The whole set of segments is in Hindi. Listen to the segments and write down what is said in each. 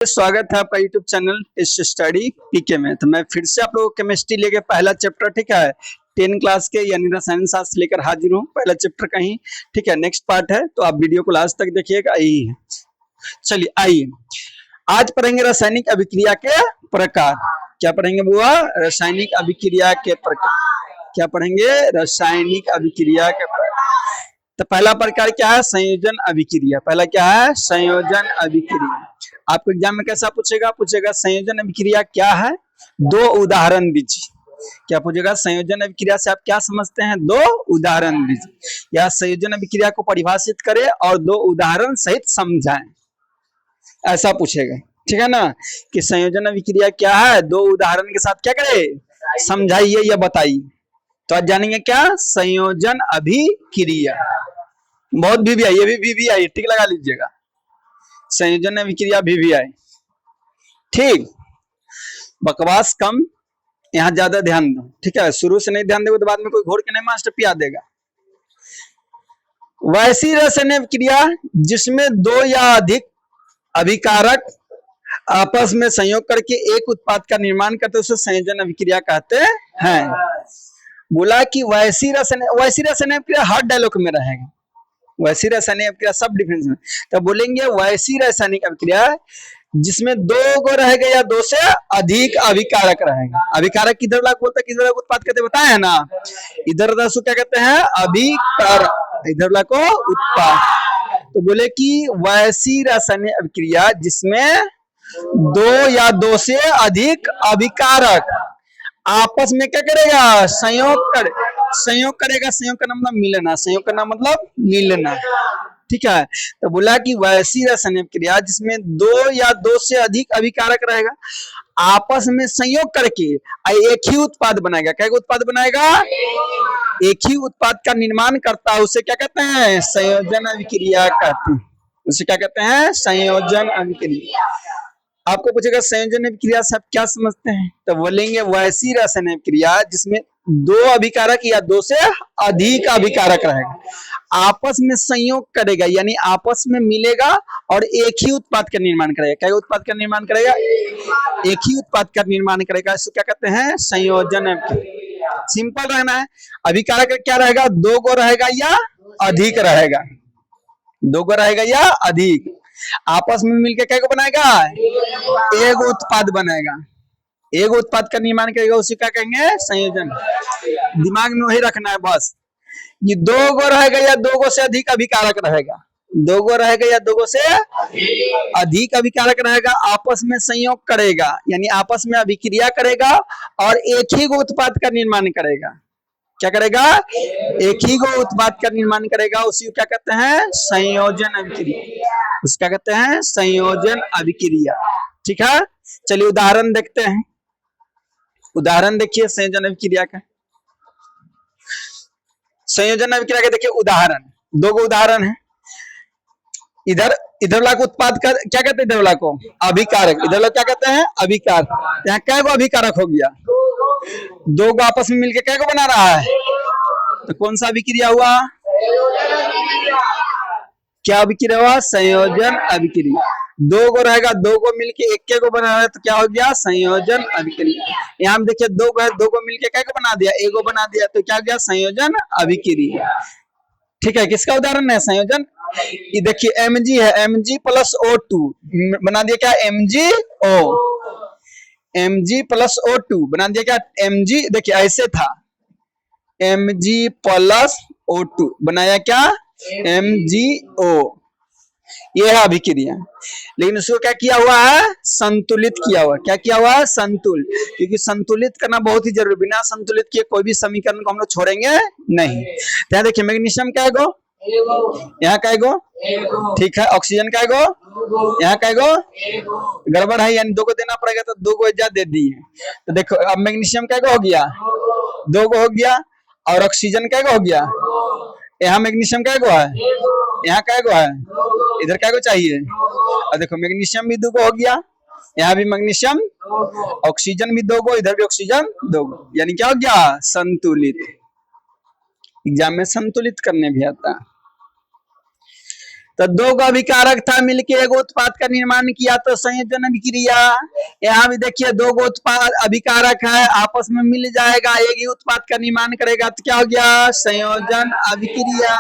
स्वागत है आपका यूट्यूब चैनल टेस्ट स्टडी पीके में। तो मैं फिर से आप लोगों को केमिस्ट्री लेके पहला चैप्टर, ठीक है, 10 क्लास के यानी रसायन शास्त्र लेकर हाजिर हूँ। पहला चैप्टर का ही, ठीक है, नेक्स्ट पार्ट है, तो आप वीडियो को लास्ट तक देखिएगा। यही है, चलिए आइए आज पढ़ेंगे रासायनिक अभिक्रिया के प्रकार। क्या पढ़ेंगे बुआ? रासायनिक अभिक्रिया के प्रकार। क्या पढ़ेंगे? रासायनिक अभिक्रिया के प्रकार। तो पहला प्रकार क्या है? संयोजन अभिक्रिया। पहला क्या है? संयोजन अभिक्रिया। आपको एग्जाम में कैसा पूछेगा संयोजन अभिक्रिया क्या है, दो उदाहरण दीजिए। क्या पूछेगा? संयोजन अभिक्रिया से आप क्या समझते हैं, दो उदाहरण दीजिए, या संयोजन अभिक्रिया को परिभाषित करें और दो उदाहरण सहित समझाएं, ऐसा पूछेगा। ठीक है ना, कि संयोजन अभिक्रिया क्या है, दो उदाहरण के साथ क्या करें, समझाइए या बताइए। तो आज जानेंगे क्या? संयोजन अभिक्रिया। बहुत भी आई, ये भी आई, टिक लगा लीजिएगा। संयोजन अभिक्रिया भी आई, ठीक। बकवास कम, यहाँ ज्यादा ध्यान दो, ठीक है। शुरू से नहीं ध्यान दोगे तो बाद में कोई घोर के नहीं मास्टर पिया देगा। वैसी रासायनिक अभिक्रिया जिसमें दो या अधिक अभिकारक आपस में संयोग करके एक उत्पाद का निर्माण करते उसे संयोजन अभिक्रिया कहते हैं। बोला कि वैसी रासायनिक अभिक्रिया हर डायलॉग में रहेगा। वैसी रासायनिक अभिक्रिया सब डिफरेंस में, तो बोलेंगे वैसी रासायनिक अभिक्रिया जिसमें दो को रहेगा या दो से अधिक अभिकारक रहेगा। अभिकारक किधर लाख बोलते हैं, किधर उत्पाद कहते बताए हैं ना। इधर दसो क्या कहते हैं? अभिकारक, इधर लाख को उत्पाद। तो बोले कि वैसी रासायनिक अभिक्रिया जिसमें दो या दो से अधिक अभिकारक आपस में क्या करेगा, संयोग करेगा। संयोग करना मतलब मिलना, संयोग करना मतलब मिलना, ठीक है। तो बोला कि वैसी रासायनिक अभिक्रिया जिसमें दो या दो से अधिक अभिकारक रहेगा आपस में संयोग करके एक ही उत्पाद बनाएगा। क्या उत्पाद बनाएगा? एक ही उत्पाद का निर्माण करता है, उसे क्या कहते हैं? संयोजन अभिक्रिया कहते हैं। उसे क्या कहते हैं? संयोजन अभिक्रिया। आपको पूछेगा संयोजन अभिक्रिया से आप क्या समझते हैं, तो बोलेंगे वैसी रासायनिक अभिक्रिया जिसमें दो अभिकारक या दो से अधिक अभिकारक रहेगा आपस में संयोग करेगा, यानी आपस में मिलेगा और एक ही उत्पाद का निर्माण करेगा। क्या उत्पाद का निर्माण करेगा? एक ही उत्पाद का निर्माण करेगा। इसको क्या कहते हैं? संयोजन अभिक्रिया। सिंपल रहना है। अभिकारक क्या रहेगा? दो गो रहेगा या अधिक रहेगा, दो गो रहेगा या अधिक, आपस में मिलकर क्या को बनाएगा? एक उत्पाद बनाएगा, एक उत्पाद का निर्माण करेगा, उसी का कहेंगे संयोजन। दिमाग में वही रखना है बस। ये दो गो रहेगा या दो गो से अधिक अभिकारक रहेगा, दो गो रहेगा या दो गो से अधिक अभिकारक रहेगा, आपस में संयोग करेगा, यानी आपस में अभिक्रिया करेगा और एक ही गो उत्पाद का निर्माण करेगा। क्या करेगा? एक ही गो उत्पाद का निर्माण करेगा, उसी को क्या कहते हैं? संयोजन अभिक्रिया। उसका कहते हैं संयोजन अभिक्रिया, ठीक है। चलिए उदाहरण देखते हैं। उदाहरण देखिए संयोजन अभिक्रिया का। संयोजन अभिक्रिया के देखिए उदाहरण, दो गो उदाहरण है। इधर वाला को उत्पाद का क्या कहते हैं? इधर वाला को अभिकारक, इधर वाला क्या कहते हैं? अभिकारक। यहाँ क्या गो अभिकारक हो गया? दो गो आपस में मिलकर क्या को बना रहा है, तो कौन सा अभिक्रिया हुआ? क्या अभिक्रिया हुआ? संयोजन अभिक्रिया। दो गो रहेगा, दो गो मिलके एक के को बना रहा है, तो क्या हो गया? संयोजन अभिक्रिया। यहाँ देखिए दो गो है, दो गो मिलके क्या को बना दिया? एक गो बना दिया, तो क्या हो गया? संयोजन अभिक्रिया, ठीक है। किसका उदाहरण है? संयोजन। ये देखिए Mg है, Mg प्लस O2 बना दिया क्या? MgO। Mg प्लस O2 बना दिया क्या? Mg। देखिए ऐसे था, Mg प्लस O2 बनाया क्या? MgO। ये है अभिक्रिया। लेकिन उसको क्या किया हुआ है? संतुलित किया हुआ। क्या किया हुआ है? संतुलित। क्योंकि संतुलित करना बहुत ही जरूरी, बिना संतुलित किए कोई भी समीकरण को हम लोग छोड़ेंगे नहीं। तो यहाँ देखिए मैग्नीशियम का गो, यहाँ का गो, ठीक है। ऑक्सीजन का गो, यहाँ का गो, गड़बड़ है, यानी दो को देना पड़ेगा, तो दो को ज्यादा दे दिए। तो देखो अब मैग्नीशियम का गो हो गया, दो गो हो गया, और ऑक्सीजन का गो हो गया। यहाँ मैग्नीशियम का गो है, यहाँ का गो है, इधर क्या गो चाहिए? और देखो मैग्नीशियम भी दो गो हो गया, यहाँ भी मैग्नीशियम, ऑक्सीजन भी दो गो, इधर भी ऑक्सीजन दो गो, यानी क्या हो गया? संतुलित। एग्जाम में संतुलित करने भी आता है। तो दो का अभिकारक था, मिलके एक उत्पाद का निर्माण किया तो संयोजन अभिक्रिया। यहाँ भी देखिए दो गो उत्पाद अभिकारक है, आपस में मिल जाएगा, एक ही उत्पाद का निर्माण करेगा तो क्या हो गया, संयोजन अभिक्रिया।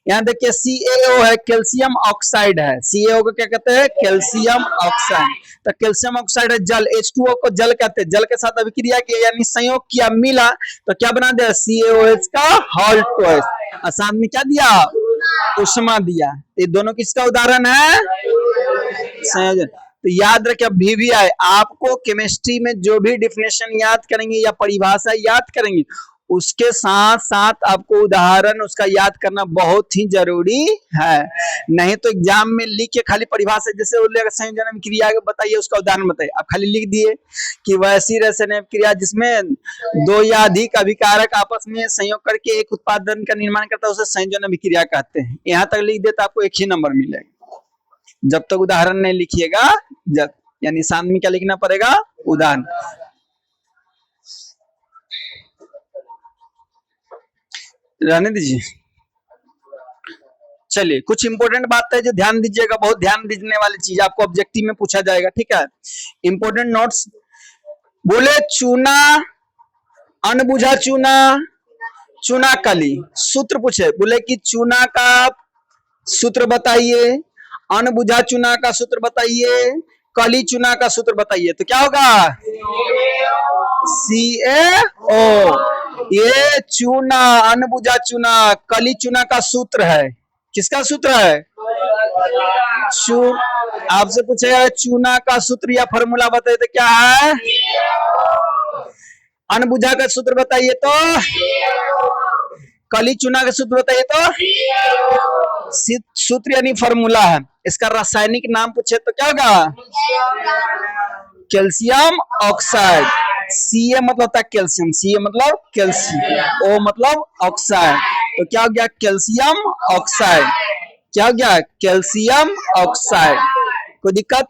यहाँ देखिए CaO है, कैल्शियम ऑक्साइड है। CaO को क्या कहते हैं, कैल्शियम ऑक्साइड। तो कैल्शियम ऑक्साइड है जल, H2O को जल कहते हैं। जल के साथ अभिक्रिया किया यानी संयोग किया, मिला तो क्या बना दिया, CaOH का हाल्टोएस। और साथ में क्या दिया, उष्मा दिया। ये दोनों किसका उदाहरण है, संयोजन। तो याद रखिए भी VVI आपको केमिस्ट्री में जो भी डिफिनेशन याद करेंगे या परिभाषा याद करेंगे, उसके साथ साथ आपको उदाहरण उसका याद करना बहुत ही जरूरी है। नहीं तो एग्जाम में लिख के खाली परिभाषा, जैसे बोलेगा संयोजन अभिक्रिया बताइए, उसका उदाहरण बताइए, आप खाली लिख दिए कि वैसी रासायनिक क्रिया जिसमें दो या अधिक अभिकारक आपस में संयोग करके एक उत्पादन का निर्माण करता है उसे संयोजन अभिक्रिया कहते हैं। यहाँ तक लिख दे तो आपको एक ही नंबर मिलेगा। जब तक उदाहरण नहीं लिखिएगा, जब यानी सामने में क्या लिखना पड़ेगा, उदाहरण। रहने दीजिए। चलिए कुछ इंपॉर्टेंट बात है जो ध्यान दीजिएगा, बहुत ध्यान दीने वाली चीज आपको ऑब्जेक्टिव में पूछा जाएगा, ठीक है। इंपॉर्टेंट नोट्स, बोले चूना, अनबुझा चूना, चूना कली। सूत्र पूछे, बोले कि चूना का सूत्र बताइए, अनबुझा चूना का सूत्र बताइए, कली चूना का सूत्र बताइए। तो क्या होगा, CaO। ये चूना, अनबुझा चूना, कली चूना का सूत्र है। किसका सूत्र है, आपसे पूछेगा चूना का सूत्र या फॉर्मूला बताइए तो क्या है, अनबुझा का सूत्र बताइए तो, कली चूना का सूत्र बताइए तो, सूत्र यानी फॉर्मूला है। इसका रासायनिक नाम पूछे तो क्या होगा, कैल्शियम ऑक्साइड। Ca मतलब होता है कैल्शियम, Ca मतलब कैल्शियम, O मतलब ऑक्साइड, तो क्या हो गया, कैल्शियम ऑक्साइड। क्या हो गया, कैल्शियम ऑक्साइड। कोई दिक्कत।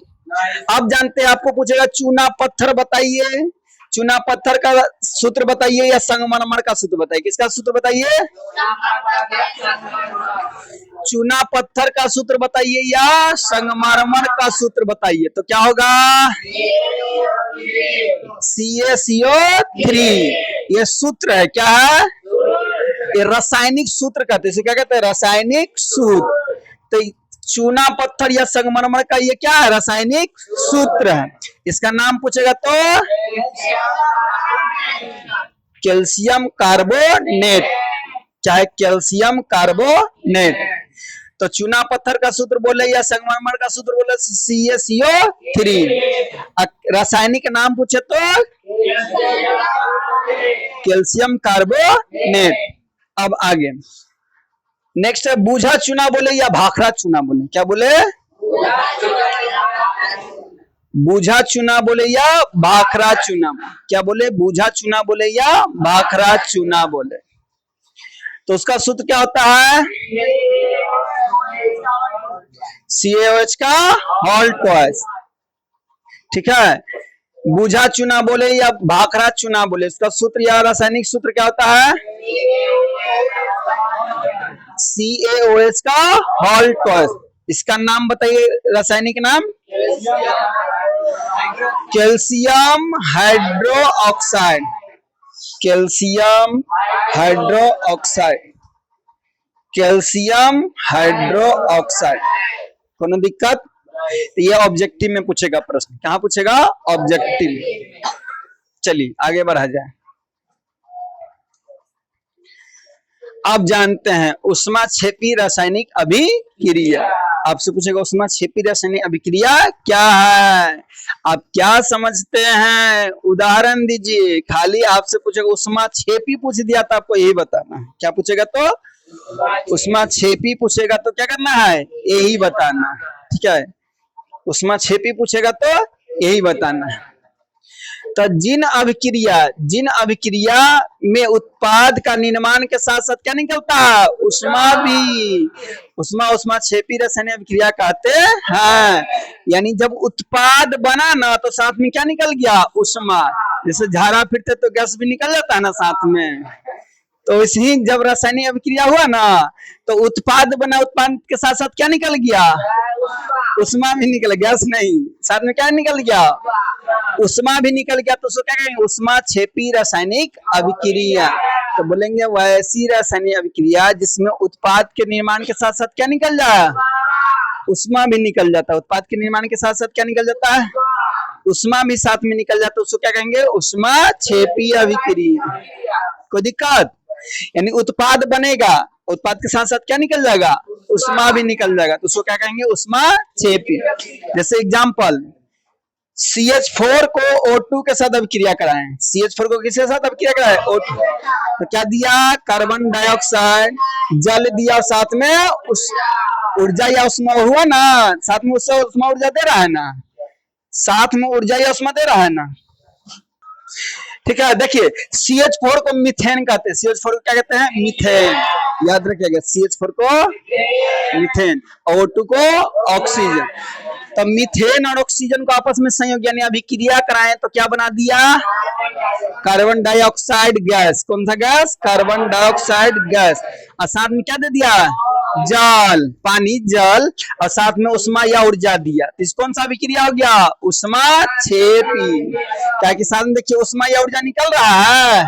अब जानते हैं, आपको पूछेगा चूना पत्थर बताइए, चूना पत्थर का सूत्र बताइए या संगमरमर का सूत्र बताइए। किसका सूत्र बताइए, चूना पत्थर का सूत्र बताइए या संगमरमर का सूत्र बताइए। तो क्या होगा, CaCO3। ये सूत्र है, क्या है, ये रासायनिक सूत्र कहते हैं। क्या कहते हैं, रासायनिक सूत्र। तो चूना पत्थर या संगमरमर का ये क्या है, रासायनिक सूत्र है। इसका नाम पूछेगा तो कैल्शियम कार्बोनेट, चाहे कैल्शियम कार्बोनेट। तो चूना पत्थर का सूत्र बोले या संगमरमर का सूत्र बोले, CaCO3। रासायनिक नाम पूछे तो कैल्शियम कार्बोनेट। अब आगे नेक्स्ट है बूझा चूना बोले या भाखड़ा चूना बोले। क्या बोले, बूझा चूना बोले या भाखड़ा चूना। क्या बोले, बूझा चूना बोले या भाखड़ा चूना बोले। तो उसका सूत्र क्या होता है, CaOH का हाल्टोएस, ठीक है। बूझा चूना बोले या भाखड़ा चूना बोले, इसका सूत्र या रासायनिक सूत्र क्या होता है, CaOH का हाल्टोएस। इसका नाम बताइए, रासायनिक नाम, calcium hydroxide, calcium hydroxide, calcium hydroxide. कोनो दिक्कत। ये ऑब्जेक्टिव में पूछेगा प्रश्न, कहाँ पूछेगा, ऑब्जेक्टिव। चलिए आगे बढ़ा जाए। आप जानते हैं ऊष्माक्षेपी रासायनिक अभिक्रिया। आपसे पूछेगा ऊष्माक्षेपी रासायनिक अभिक्रिया क्या है, आप क्या समझते हैं, उदाहरण दीजिए। खाली आपसे पूछेगा ऊष्माक्षेपी पूछ दिया तो आपको यही बताना है। क्या पूछेगा तो ऊष्माक्षेपी पूछेगा तो क्या करना है, यही बताना है, ठीक है। ऊष्माक्षेपी पूछेगा तो यही बताना है। तो जिन अभिक्रिया में उत्पाद का निर्माण के साथ साथ क्या निकलता है, ऊष्मा भी। ऊष्माक्षेपी रासायनिक अभिक्रिया कहते हैं। यानी जब उत्पाद बना ना तो साथ में क्या निकल गया, ऊष्मा। जैसे झाड़ा फिरते तो गैस भी निकल जाता है ना साथ में, तो इसी जब रासायनिक अभिक्रिया हुआ ना तो उत्पाद बना, उत्पाद के साथ साथ क्या निकल गया? उष्मा भी निकल गया, नहीं साथ में क्या निकल गया? उष्मा भी निकल गया। तो उसको क्या कहेंगे? उष्मा क्षेपी रासायनिक अभिक्रिया। तो बोलेंगे वैसी रासायनिक अभिक्रिया जिसमें उत्पाद के निर्माण के साथ साथ क्या निकल जाए? उष्मा भी निकल जाता है। उत्पाद के निर्माण के साथ साथ क्या निकल जाता है? उष्मा भी साथ में निकल जाता है। उसको क्या कहेंगे? उष्मा क्षेपी अभिक्रिया। कोई दिक्कत? यानी उत्पाद बनेगा, उत्पाद के साथ साथ क्या निकल जाएगा? उष्मा भी निकल जाएगा। तो उसको क्या कहेंगे? उष्मा क्षेपी। जैसे एग्जांपल, CH4 को O2 के साथ अभिक्रिया कराएं। CH4 को किसके साथ अभिक्रिया कराएं? O2। तो क्या दिया? कार्बन डाइऑक्साइड, जल दिया, साथ में उस ऊर्जा या उष्मा हुआ ना, साथ में उससे उष्मा ऊर्जा दे रहा है ना, साथ में ऊर्जा या उष्मा दे रहा है ना। ठीक है, देखिए CH4 को मीथेन कहते हैं। CH4 को क्या कहते हैं? मीथेन। याद रखिएगा, CH4 को मीथेन, O2 को ऑक्सीजन। तो मीथेन और ऑक्सीजन को आपस में संयोग यानी अभिक्रिया कराएं तो क्या बना दिया? Carbon dioxide gas. कौन सा गैस? Carbon dioxide gas. और साथ में क्या दे दिया? जल, पानी, जल, और साथ में उष्मा या ऊर्जा दिया। तो इस कौन सा अभिक्रिया हो गया? उष्मा क्षेपी। क्या कि साथ में देखिए उष्मा या ऊर्जा निकल रहा है।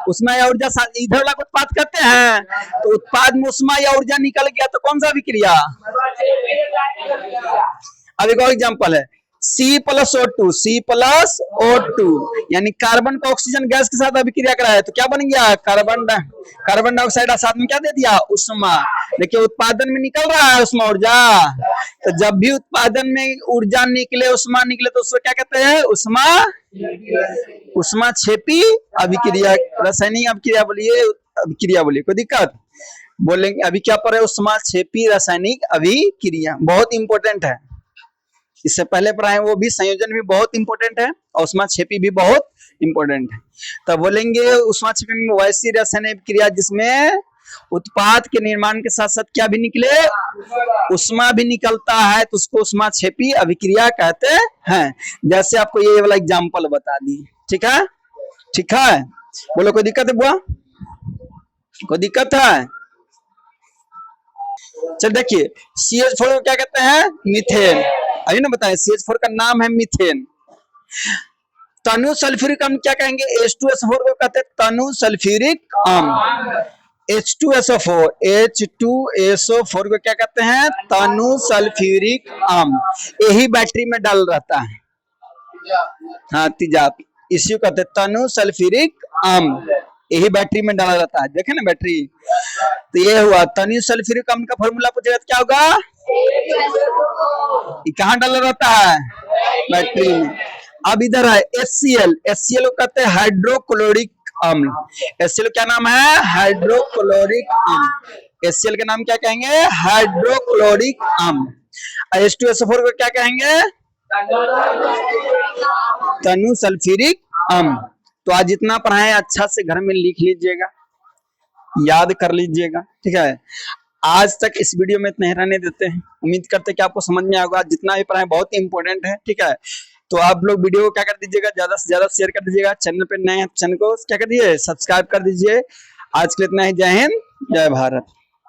उष्मा या ऊर्जा इधर वाला उत्पाद करते हैं तो उत्पाद में उष्मा या ऊर्जा निकल गया तो कौन सा अभिक्रिया? अब एक और एग्जांपल है, C+O2, C+O2 यानी कार्बन को ऑक्सीजन गैस के साथ अभिक्रिया कराया तो क्या बन गया? Carbon dioxide. साथ में क्या दे दिया? उष्मा। देखिए उत्पादन में निकल रहा है उष्मा ऊर्जा। तो जब भी उत्पादन में ऊर्जा निकले, उष्मा निकले, तो उसको क्या कहते हैं? उष्मा क्षेपी अभिक्रिया। रासायनिक अभिक्रिया बोलिए, अभिक्रिया बोलिए, कोई दिक्कत? बोलेंगे अभी क्या पर है? उष्मा क्षेपी रासायनिक अभिक्रिया। बहुत इंपॉर्टेंट है, इससे पहले पढ़ाए वो भी। संयोजन भी बहुत इंपॉर्टेंट है और उष्मा क्षेपी भी बहुत इंपॉर्टेंट है। तो बोलेंगे उष्मा क्षेपी में वैसी रासायनिक क्रिया जिसमें उत्पाद के निर्माण के साथ साथ क्या भी निकले? उष्मा भी निकलता है, तो उसको उष्मा क्षेपी अभिक्रिया कहते हैं। जैसे आपको ये वाला एग्जांपल बता दी। ठीक है, ठीक है, बोलो कोई दिक्कत है बुआ? कोई दिक्कत है? चल देखिए, CH4 को क्या कहते हैं? मीथेन। अभी ना बताएं, CH4 का नाम है मीथेन। तनु सल्फ्यूरिक अम्ल क्या कहेंगे? H2SO4 को कहते हैं तनु सल्फ्यूरिक अम्ल। H2SO4, H2SO4 को क्या कहते हैं? तनु सल्फ्यूरिक अम्ल। यही बैटरी में डाल रहता है, हाँ तेजाब, इसी को कहते हैं तनु सल्फ्यूरिक अम्ल। यही बैटरी में डाला रहता है। देखे ना बैटरी, तो ये हुआ तनु सल्फ्यूरिक अम्ल का फॉर्मूला पूछेगा तो क्या होगा? ये कहाँ डाला रहता है? बैटरी में। अब इधर है HCl। HCl को कहते हैं हाइड्रोक्लोरिक अम्ल। HCl क्या नाम है? हाइड्रोक्लोरिक अम्ल। HCl के नाम क्या कहेंगे? हाइड्रोक्लोरिक अम्ल। H2SO4 को क्या कहेंगे? तनु सल्फ्यूरिक अम्ल। तो आज जितना पढ़ाए अच्छा से घर में लिख लीजिएगा, याद कर लीजिएगा। ठीक है, आज तक इस वीडियो में इतना ही रहने देते हैं। उम्मीद करते हैं कि आपको समझ में आएगा। जितना भी पढ़ाए बहुत इंपॉर्टेंट है। ठीक है, तो आप लोग वीडियो को क्या कर दीजिएगा? ज्यादा से ज्यादा शेयर कर दीजिएगा। चैनल पे नए हैं, चैनल को क्या कर दीजिए? सब्सक्राइब कर दीजिए। आज के लिए इतना ही। जय हिंद, जय भारत।